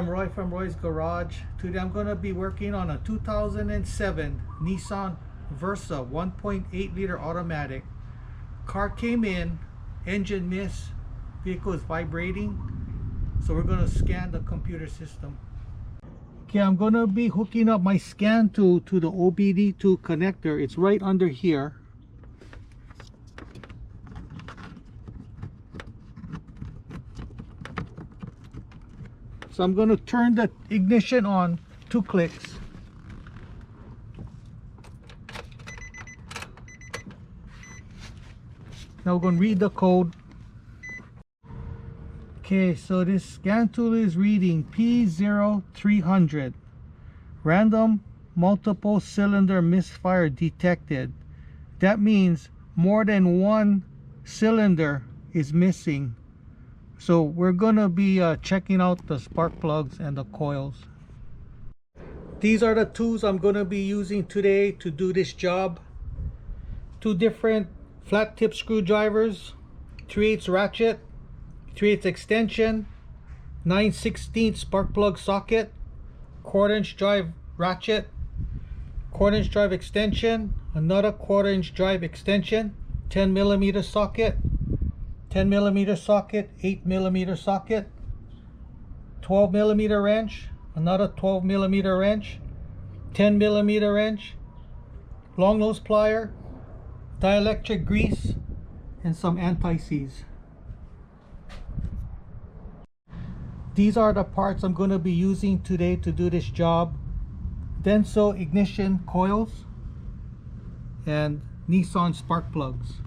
I'm Roy from Roy's Garage. Today I'm going to be working on a 2007 Nissan Versa 1.8 liter automatic. Car came in, engine miss, vehicle is vibrating, so we're going to scan the computer system. Okay, I'm going to be hooking up my scan tool to the OBD2 connector. It's right under here. So I'm going to turn the ignition on, 2 clicks. Now we're going to read the code. Okay, so this scan tool is reading P0300. Random multiple cylinder misfire detected. That means more than one cylinder is missing. So we're gonna be checking out the spark plugs and the coils. These are the tools I'm gonna be using today to do this job. 2 different flat tip screwdrivers, 3/8 ratchet, 3/8 extension, 9/16 spark plug socket, 1/4" drive ratchet, 1/4" drive extension, another 1/4" drive extension, 10mm socket, 10mm socket, 8mm socket, 12mm wrench, another 12mm wrench, 10mm wrench, long nose plier, dielectric grease, and some anti-seize. These are the parts I'm going to be using today to do this job. Denso ignition coils and Nissan spark plugs.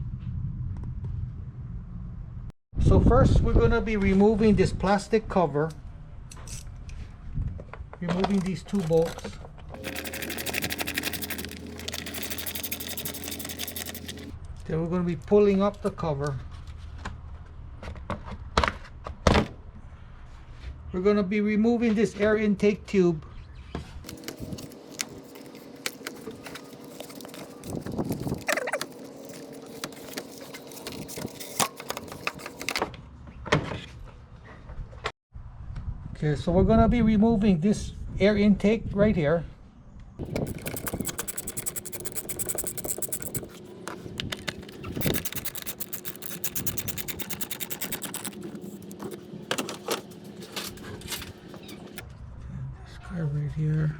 So first we're going to be removing this plastic cover, removing these 2 bolts. Then we're going to be pulling up the cover. We're going to be removing this air intake tube. Okay, so we're going to be removing this air intake right here. This guy right here.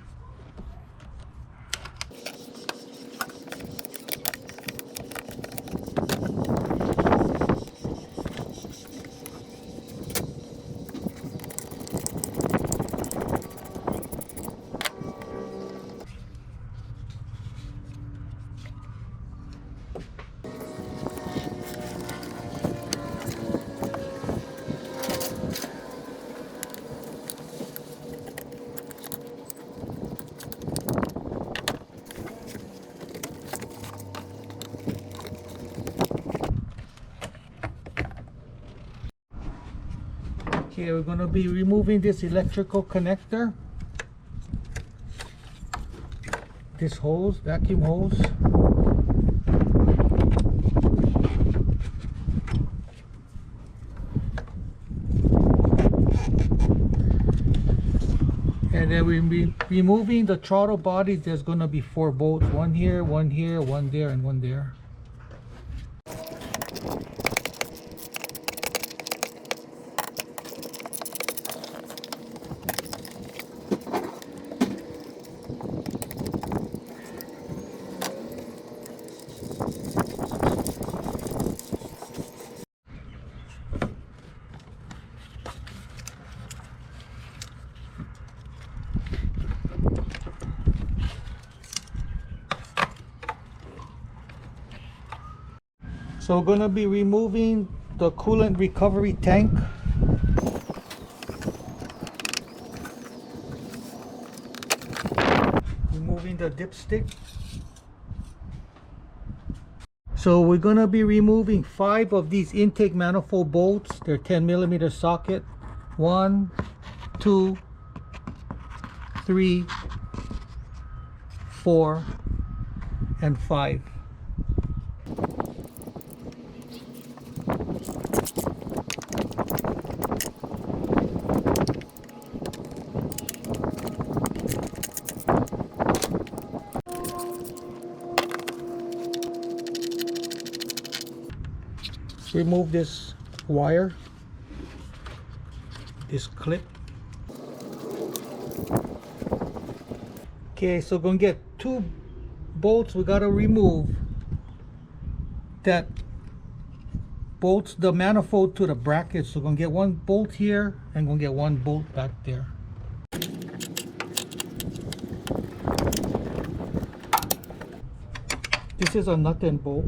Okay, we're going to be removing this electrical connector, this hose, vacuum hose. And then we'll be removing the throttle body. There's going to be 4 bolts, 1 here, 1 here, 1 there, and 1 there. So we're going to be removing the coolant recovery tank. Removing the dipstick. So we're going to be removing 5 of these intake manifold bolts. They're 10mm socket. 1, 2, 3, 4, and 5. remove this wire, this clip. Okay, so we're gonna get two bolts we gotta remove that bolts the manifold to the bracket. So we're gonna get one bolt here and gonna get one bolt back there. This is a nut and bolt.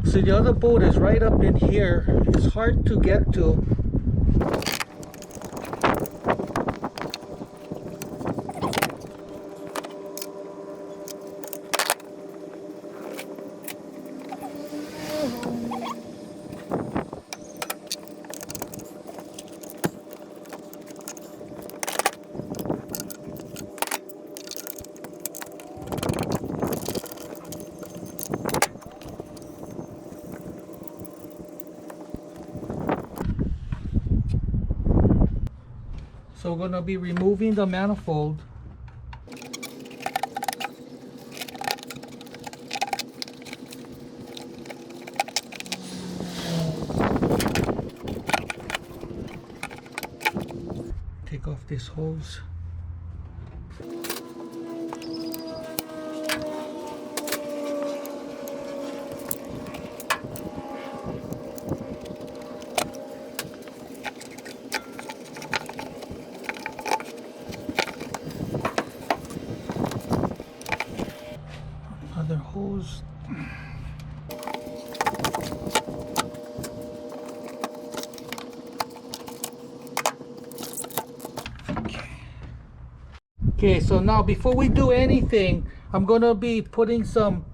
So the other bolt is right up in here. It's hard to get to. So we're going to be removing the manifold. Take off this hose. Another hose. Okay, so now before we do anything, I'm gonna be putting some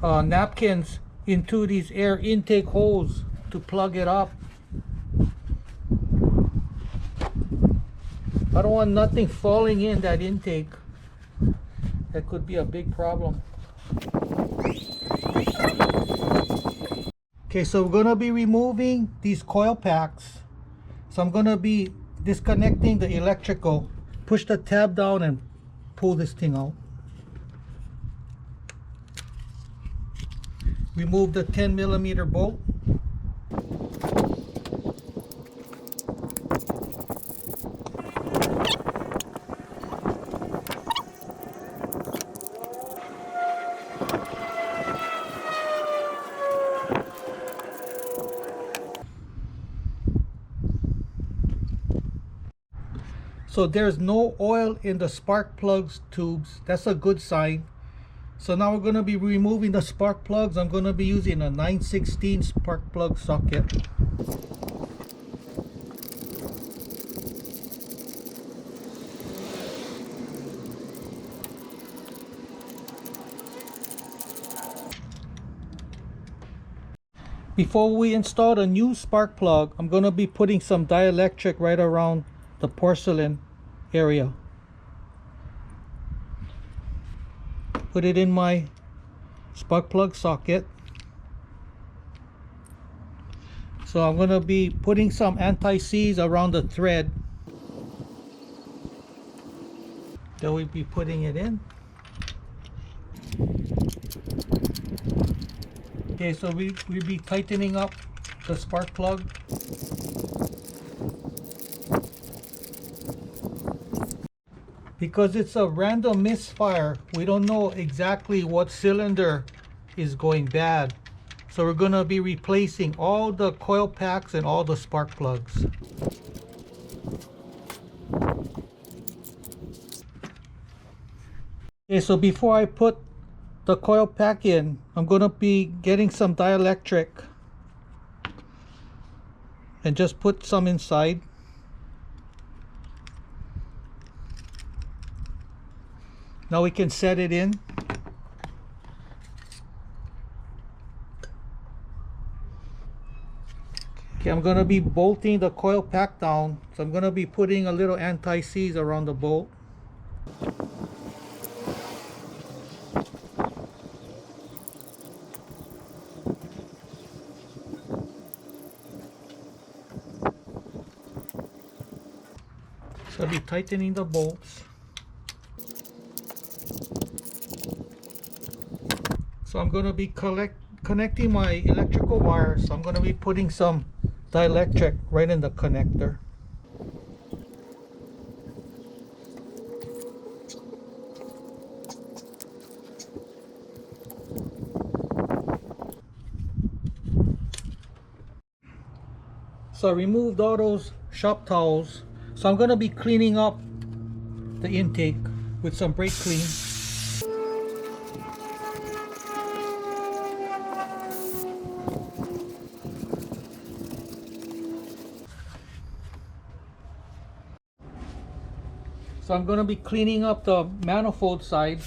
napkins into these air intake holes to plug it up. I don't want nothing falling in that intake. That could be a big problem. Okay, so we're gonna be removing these coil packs. So I'm gonna be disconnecting the electrical. Push the tab down and pull this thing out. Remove the 10mm bolt. So there's no oil in the spark plugs tubes. That's a good sign. So now we're going to be removing the spark plugs. I'm going to be using a 9/16 spark plug socket. Before we install the new spark plug, I'm going to be putting some dielectric right around the porcelain area. Put it in my spark plug socket. So I'm going to be putting some anti-seize around the thread. Then we'll be putting it in. Okay, so we'll be tightening up the spark plug. Because it's a random misfire, we don't know exactly what cylinder is going bad. So we're going to be replacing all the coil packs and all the spark plugs. Okay, so before I put the coil pack in, I'm going to be getting some dielectric and just put some inside. Now we can set it in. Okay, I'm going to be bolting the coil pack down. So I'm going to be putting a little anti-seize around the bolt. So I'll be tightening the bolts. So I'm going to be connecting my electrical wires. So I'm going to be putting some dielectric right in the connector. So I removed all those shop towels. So I'm going to be cleaning up the intake with some brake clean. So I'm going to be cleaning up the manifold side.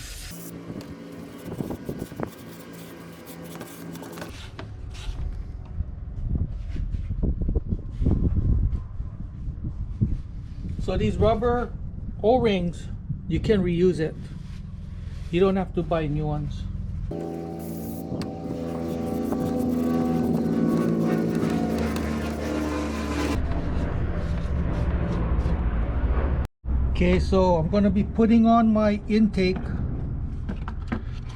So these rubber O-rings, you can reuse it. You don't have to buy new ones. Okay, so I'm going to be putting on my intake.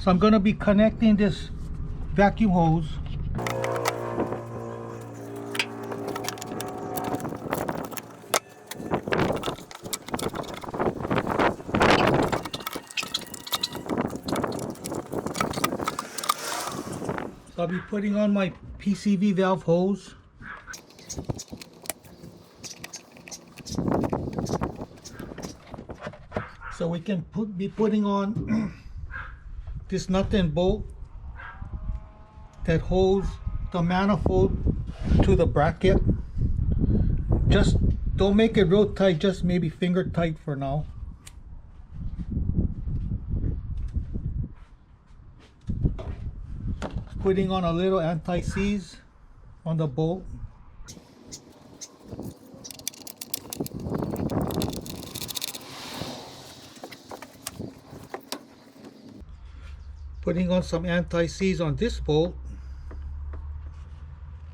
So I'm going to be connecting this vacuum hose. So I'll be putting on my PCV valve hose. So we can be putting on this nut and bolt that holds the manifold to the bracket. Just don't make it real tight, just maybe finger tight for now. Putting on a little anti-seize on the bolt. Putting on some anti-seize on this bolt.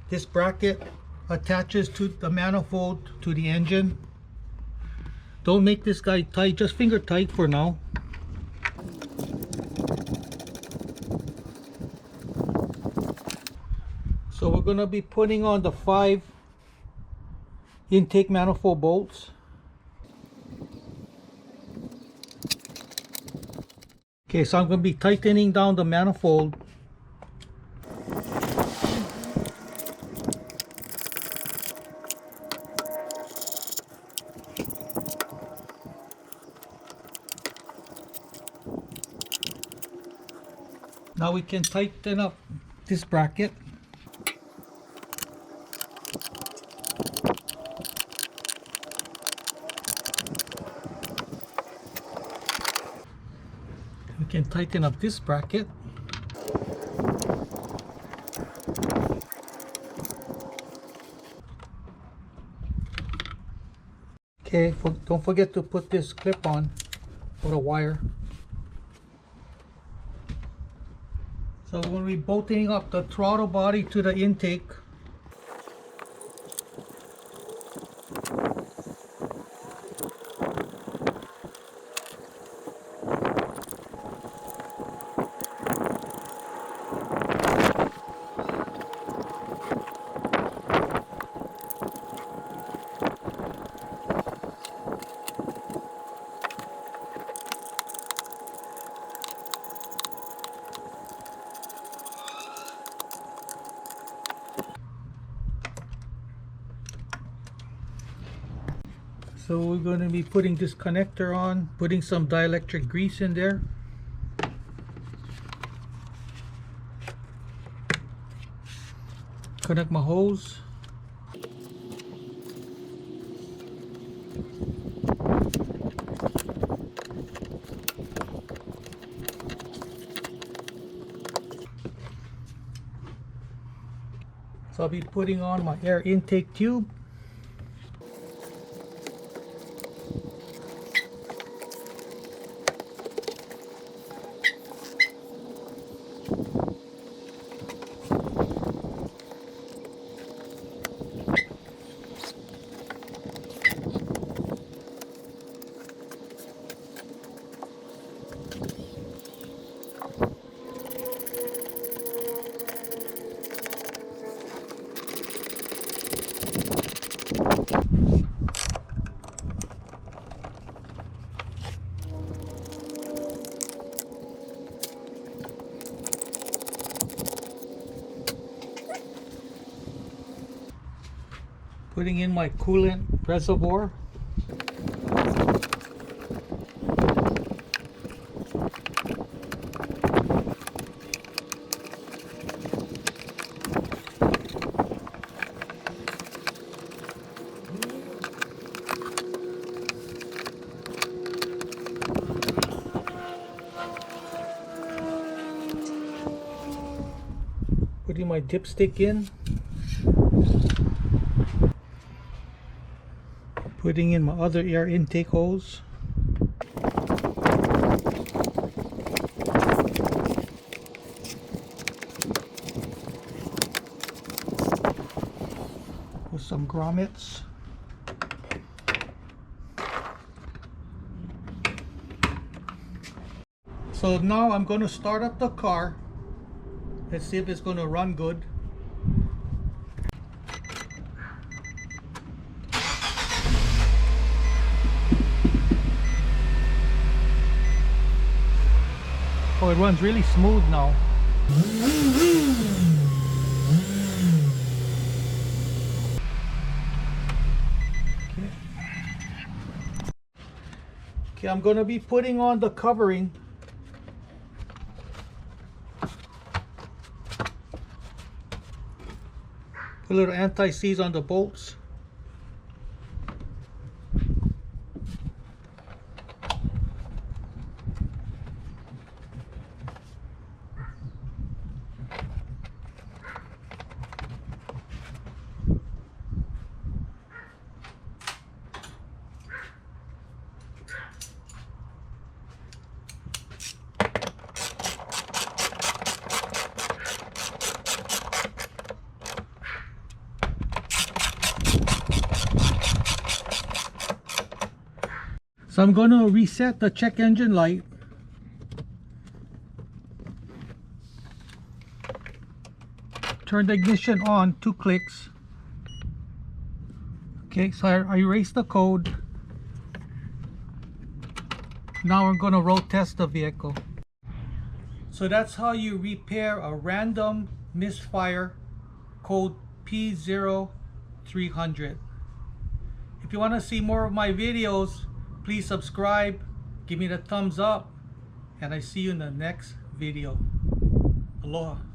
This bracket attaches to the manifold to the engine. Don't make this guy tight, just finger tight for now. So we're going to be putting on the 5 intake manifold bolts. Okay, so I'm going to be tightening down the manifold. Now we can tighten up this bracket. We can tighten up this bracket. Okay, don't forget to put this clip on for the wire. So we'll be bolting up the throttle body to the intake. So we're going to be putting this connector on, putting some dielectric grease in there. Connect my hose. So I'll be putting on my air intake tube. Putting in my coolant reservoir. Putting my dipstick in. Putting in my other air intake hose. With some grommets. So now I'm going to start up the car. Let's see if it's going to run good. Oh, it runs really smooth now. Okay, I'm going to be putting on the covering. Put a little anti-seize on the bolts. So I'm going to reset the check engine light. Turn the ignition on, 2 clicks. Okay, so I erased the code. Now I'm going to road test the vehicle. So that's how you repair a random misfire, code P0300. If you want to see more of my videos, please subscribe, give me the thumbs up, and I see you in the next video. Aloha.